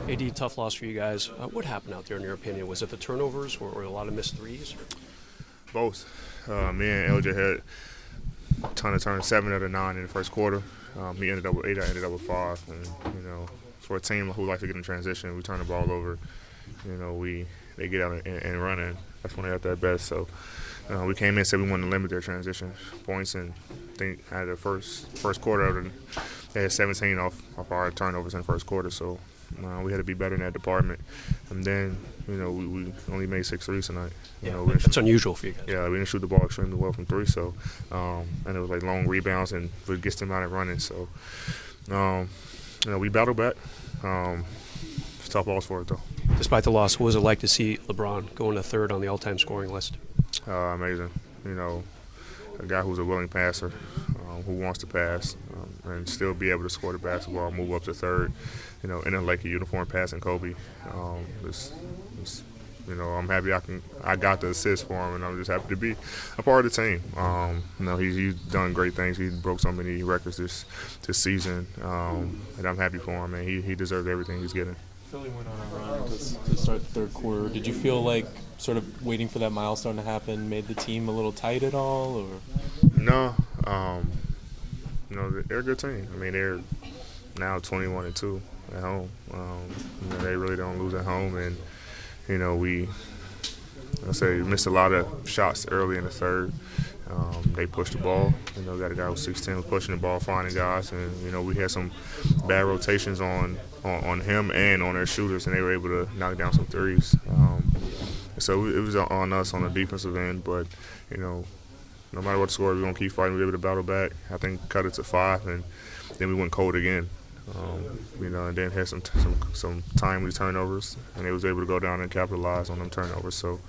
AD, tough loss for you guys. What happened out there in your opinion? Was it the turnovers or a lot of missed threes? Both. Me and LJ had a ton of turns, 7 out of 9 in the first quarter. He ended up with 8, I ended up with 5. And, for a team who likes to get in transition, we turn the ball over. They get out and run, and that's when they're at their best. So we came in and said we wanted to limit their transition points, and I think out of the first quarter, they had 17 off our turnovers in the first quarter. So we had to be better in that department. And then, we only made 6 threes tonight. That's unusual for you guys. Yeah, we didn't shoot the ball extremely well from 3. So, and it was like long rebounds, and it gets them out and running. So, we battled back. It's a tough loss for it, though. Despite the loss, what was it like to see LeBron going to third on the all-time scoring list? Amazing. A guy who's a willing passer, who wants to pass, and still be able to score the basketball, move up to third, in a Laker uniform, passing Kobe. I'm happy I got the assist for him, and I'm just happy to be a part of the team. He's done great things. He broke so many records this season, and I'm happy for him. And he deserves everything he's getting. Philly went on a run to start the third quarter. Did you feel like sort of waiting for that milestone to happen made the team a little tight at all, or? No, they're a good team. I mean, they're now 21-2 at home. They really don't lose at home, and we missed a lot of shots early in the third. They pushed the ball. Got a guy who's 6'10", was pushing the ball, finding guys, and we had some bad rotations on him and on their shooters, and they were able to knock down some threes. So it was on us on the defensive end, but no matter what the score, we're gonna keep fighting. We were able to battle back. I think cut it to 5, and then we went cold again. And then had some timely turnovers, and they was able to go down and capitalize on them turnovers. So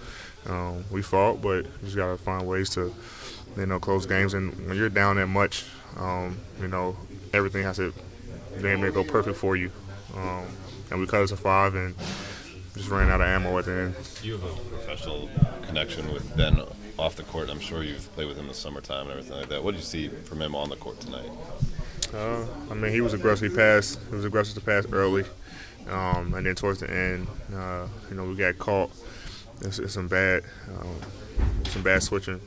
we fought, but you just gotta find ways to, close games. And when you're down that much, everything has to damn near go perfect for you. And we cut it to 5, and just ran out of ammo at the end. You have a professional connection with Ben off the court. I'm sure you've played with him in the summertime and everything like that. What did you see from him on the court tonight? He was aggressive. He was aggressive to pass early, and then towards the end, we got caught. It's some bad switching,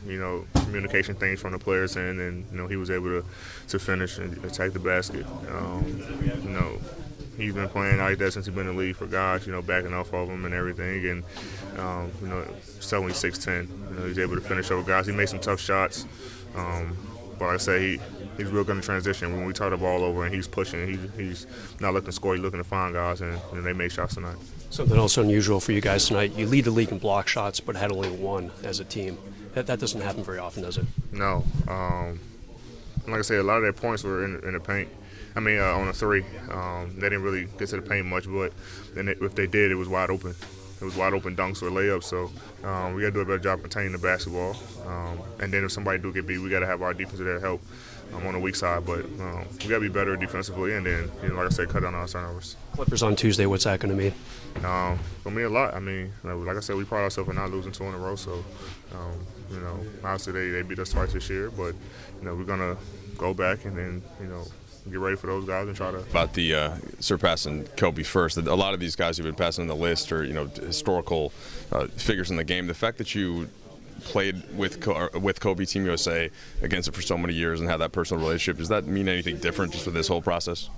communication things from the players' end, and he was able to finish and attack the basket. He's been playing like that since he's been in the league for guys, backing off of him and everything, and still only 6'10". He's able to finish over guys. He made some tough shots, but like I say, he's real good in transition. When we turn the ball over and he's pushing, he's not looking to score, he's looking to find guys, and they made shots tonight. Something else unusual for you guys tonight, you lead the league in block shots but had only 1 as a team. That doesn't happen very often, does it? No. Like I said, a lot of their points were in the paint. On a 3. They didn't really get to the paint much, but then if they did, it was wide open. It was wide open dunks or layups, so we got to do a better job containing the basketball. And then if somebody do get beat, we got to have our defense there to help on the weak side. But we got to be better defensively, and then, like I said, cut down on our turnovers. Clippers on Tuesday, what's that going to mean? For me, a lot. Like I said, we pride ourselves in not losing 2 in a row, so, obviously they beat us twice this year, but, we're going to go back and then, get ready for those guys and try to. About the surpassing Kobe first, a lot of these guys who've been passing on the list are historical figures in the game. The fact that you played with Kobe, Team USA, against it for so many years and have that personal relationship, does that mean anything different just for this whole process?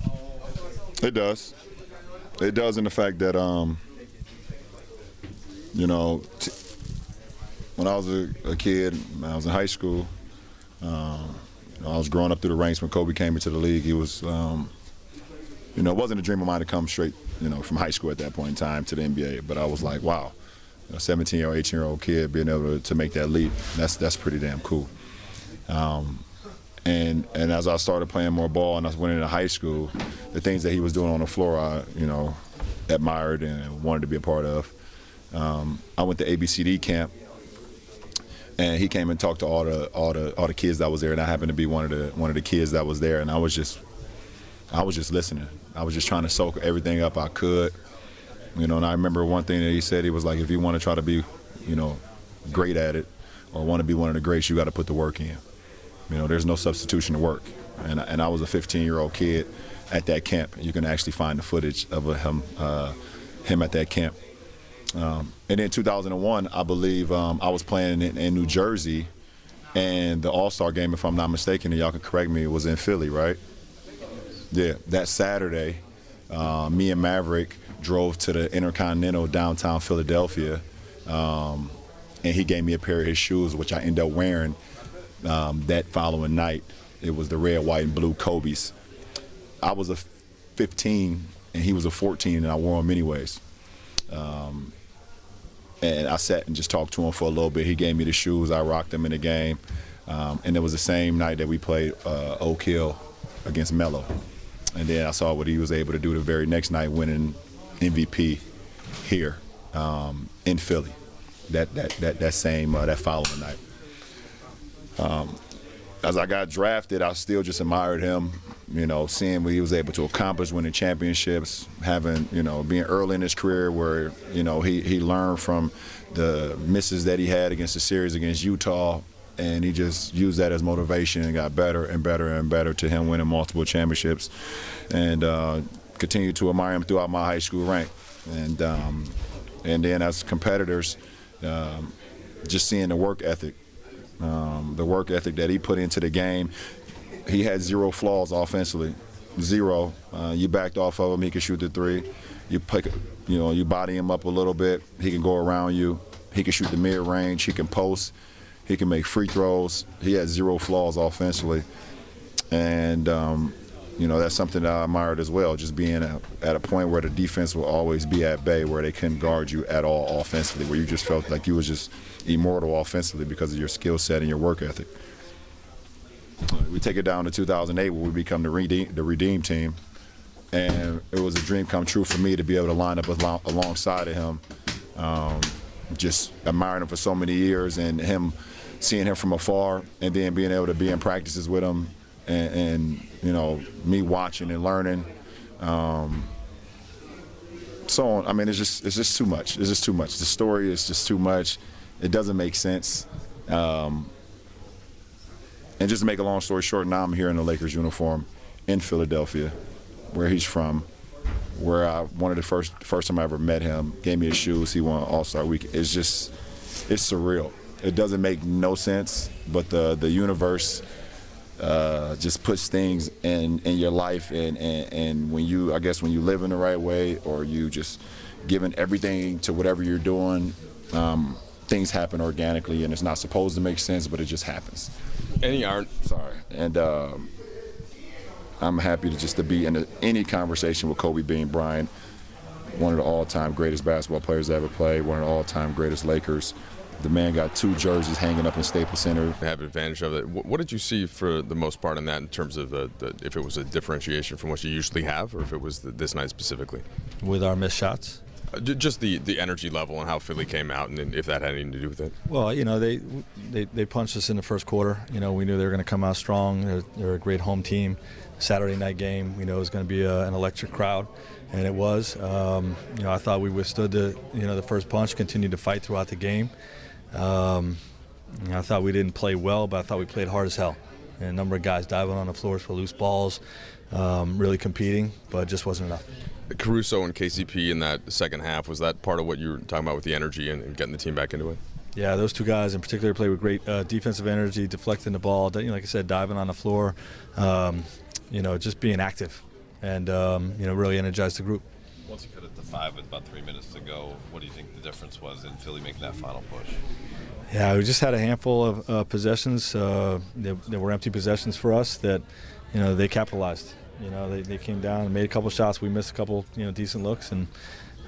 It does. It does in the fact that when I was a kid, when I was in high school. I was growing up through the ranks when Kobe came into the league. He was, it wasn't a dream of mine to come straight, from high school at that point in time to the NBA. But I was like, wow, a 17-year-old, 18-year-old kid being able to make that leap, that's pretty damn cool. And as I started playing more ball and I went into high school, the things that he was doing on the floor, I, admired and wanted to be a part of. I went to ABCD camp. And he came and talked to all the kids that was there, and I happened to be one of the kids that was there, and I was just listening. I was just trying to soak everything up I could, And I remember one thing that he said. He was like, if you want to try to be, great at it, or want to be one of the greats, you got to put the work in. There's no substitution to work. And I was a 15-year-old kid at that camp. You can actually find the footage of him at that camp. And then 2001, I believe I was playing in New Jersey, and the All-Star game, if I'm not mistaken, and y'all can correct me, was in Philly, right? Yeah, that Saturday, me and Maverick drove to the Intercontinental downtown Philadelphia, and he gave me a pair of his shoes, which I ended up wearing that following night. It was the red, white, and blue Kobe's. I was a 15, and he was a 14, and I wore them anyways. And I sat and just talked to him for a little bit. He gave me the shoes. I rocked them in the game. And it was the same night that we played Oak Hill against Melo. And then I saw what he was able to do the very next night, winning MVP here in Philly. That following night. As I got drafted, I still just admired him, you know, seeing what he was able to accomplish, winning championships, having, you know, being early in his career where, you know, he learned from the misses that he had against the series against Utah, and he just used that as motivation and got better and better and better to him winning multiple championships, and continued to admire him throughout my high school rank. And then as competitors, just seeing the work ethic that he put into the game. He had zero flaws offensively, zero. You backed off of him, he could shoot the three. You body him up a little bit, he can go around you. He can shoot the mid-range, he can post, he can make free throws. He had zero flaws offensively. And, you know, that's something that I admired as well, just being at a point where the defense will always be at bay, where they couldn't guard you at all offensively, where you just felt like you was just immortal offensively because of your skill set and your work ethic. We take it down to 2008 where we become the Redeem team, and it was a dream come true for me to be able to line up alongside of him. Just admiring him for so many years, and seeing him from afar, and then being able to be in practices with him, and you know, me watching and learning. So I mean, it's just too much. It's just too much. The story is just too much. It doesn't make sense. And just to make a long story short, now I'm here in the Lakers uniform in Philadelphia, where he's from, where one of the first time I ever met him, gave me his shoes, he won All-Star Week. It's surreal. It doesn't make no sense, but the universe just puts things in your life, and when you live in the right way, or you just giving everything to whatever you're doing, things happen organically, and it's not supposed to make sense, but it just happens. And I'm happy to be in any conversation with Kobe Bryant, one of the all-time greatest basketball players to ever play, one of the all-time greatest Lakers. The man got 2 jerseys hanging up in Staples Center. Have advantage of it. What did you see for the most part in that, in terms of if it was a differentiation from what you usually have, or if it was this night specifically? With our missed shots? Just the energy level and how Philly came out, and if that had anything to do with it. Well, you know, they punched us in the first quarter. You know, we knew they were going to come out strong. They're a great home team. Saturday night game, we know it was going to be an electric crowd, and it was. You know, I thought we withstood the first punch, continued to fight throughout the game. You know, I thought we didn't play well, but I thought we played hard as hell. And a number of guys diving on the floors for loose balls, really competing, but it just wasn't enough. Caruso and KCP in that second half, was that part of what you were talking about with the energy and getting the team back into it? Yeah, those 2 guys in particular played with great defensive energy, deflecting the ball, like I said, diving on the floor, you know, just being active, and you know, really energized the group. Once you cut it to 5 with about 3 minutes to go, what do you think the difference was in Philly making that final push? Yeah, we just had a handful of possessions. There were empty possessions for us that, you know, they capitalized. You know, they came down and made a couple shots. We missed a couple, you know, decent looks, and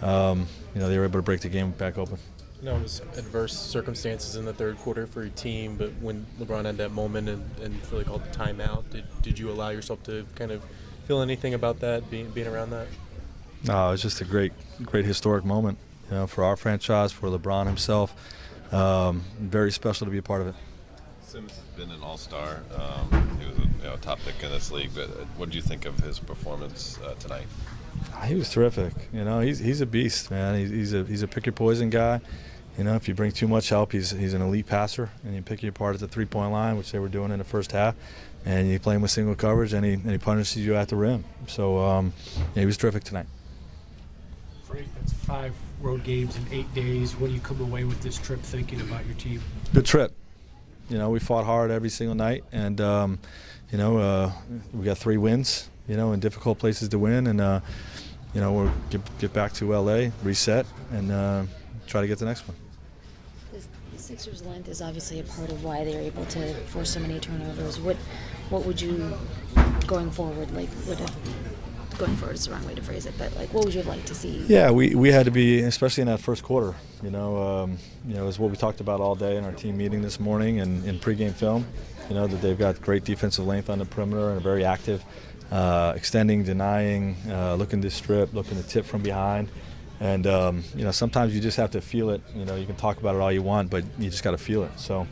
you know, they were able to break the game back open. You know, it was adverse circumstances in the third quarter for your team, but when LeBron had that moment and Philly called the timeout, did you allow yourself to kind of feel anything about that, being around that? No, it was just a great historic moment, you know, for our franchise, for LeBron himself. Very special to be a part of it. Sims has been an all-star. He was a top pick in this league, but what did you think of his performance tonight? He was terrific. You know, he's a beast, man. He's a pick your poison guy. You know, if you bring too much help, he's an elite passer, and you pick you apart at the 3-point line, which they were doing in the first half. and you play him with single coverage, and he punishes you at the rim. So yeah, he was terrific tonight. That's 5 road games in 8 days. What do you come away with this trip thinking about your team? Good trip. You know, we fought hard every single night, and you know, we got 3 wins. You know, in difficult places to win, and you know, we'll get back to LA, reset, and try to get the next one. The Sixers' length is obviously a part of why they're able to force so many turnovers. What would you, going forward, going forward is the wrong way to phrase it, but like, what would you have liked to see? Yeah, we had to be, especially in that first quarter. You know, is what we talked about all day in our team meeting this morning and in pregame film. You know, that they've got great defensive length on the perimeter and are very active, extending, denying, looking to strip, looking to tip from behind. And, you know, sometimes you just have to feel it. You know, you can talk about it all you want, but you just got to feel it. So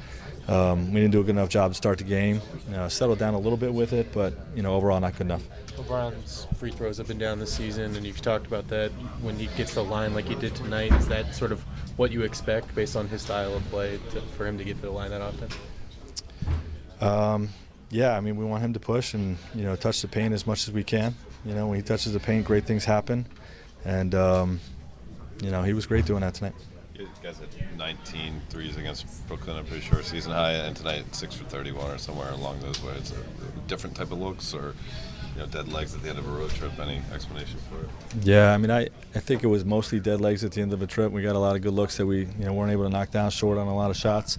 we didn't do a good enough job to start the game. Settled down a little bit with it, but, you know, overall not good enough. LeBron's free throws have been down this season, and you've talked about that. When he gets the line like he did tonight, is that sort of what you expect based on his style of play for him to get to the line that often? Yeah, I mean, we want him to push and, you know, touch the paint as much as we can. You know, when he touches the paint, great things happen. And, you know, he was great doing that tonight. You guys had 19 threes against Brooklyn, I'm pretty sure, season high, and tonight 6 for 31 or somewhere along those ways. Different type of looks, or, you know, dead legs at the end of a road trip? Any explanation for it? Yeah, I mean, I think it was mostly dead legs at the end of the trip. We got a lot of good looks that we, you know, weren't able to knock down short on a lot of shots.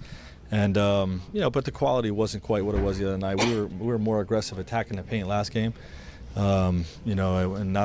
And, you know, but the quality wasn't quite what it was the other night. We were more aggressive attacking the paint last game, you know, and not